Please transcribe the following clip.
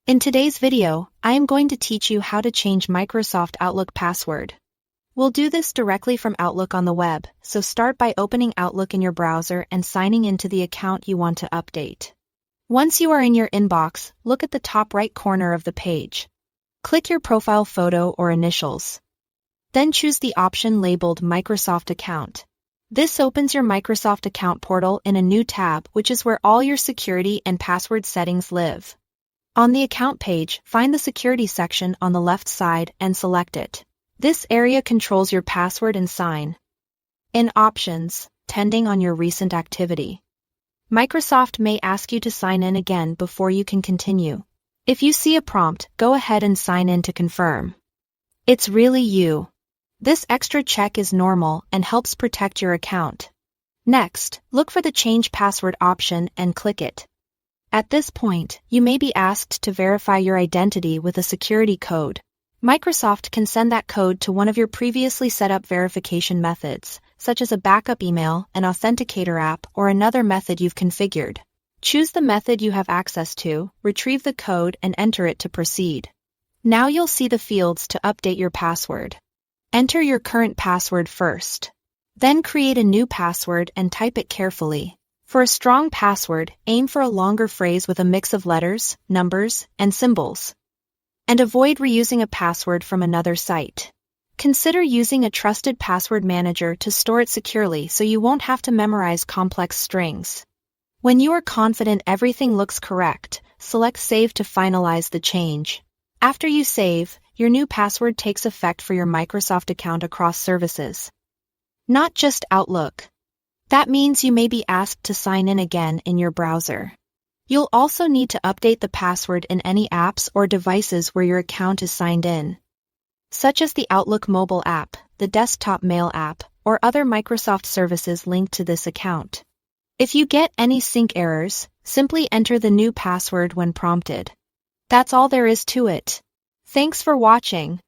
In today's video, I am going to teach you how to change Microsoft Outlook password. We'll do this directly from Outlook on the web, so start by opening Outlook in your browser and signing into the account you want to update. Once you are in your inbox, look at the top right corner of the page. Click your profile photo or initials. Then choose the option labeled Microsoft Account. This opens your Microsoft Account portal in a new tab, which is where all your security and password settings live. On the account page, find the security section on the left side and select it. This area controls your password and sign. In Options, depending on your recent activity, Microsoft may ask you to sign in again before you can continue. If you see a prompt, go ahead and sign in to confirm. It's really you. This extra check is normal and helps protect your account. Next, look for the Change Password option and click it. At this point, you may be asked to verify your identity with a security code. Microsoft can send that code to one of your previously set up verification methods, such as a backup email, an authenticator app, or another method you've configured. Choose the method you have access to, retrieve the code, and enter it to proceed. Now you'll see the fields to update your password. Enter your current password first. Then create a new password and type it carefully. For a strong password, aim for a longer phrase with a mix of letters, numbers, and symbols. And avoid reusing a password from another site. Consider using a trusted password manager to store it securely so you won't have to memorize complex strings. When you are confident everything looks correct, select Save to finalize the change. After you save, your new password takes effect for your Microsoft account across services, not just Outlook. That means you may be asked to sign in again in your browser. You'll also need to update the password in any apps or devices where your account is signed in, such as the Outlook mobile app, the desktop mail app, or other Microsoft services linked to this account. If you get any sync errors, simply enter the new password when prompted. That's all there is to it. Thanks for watching.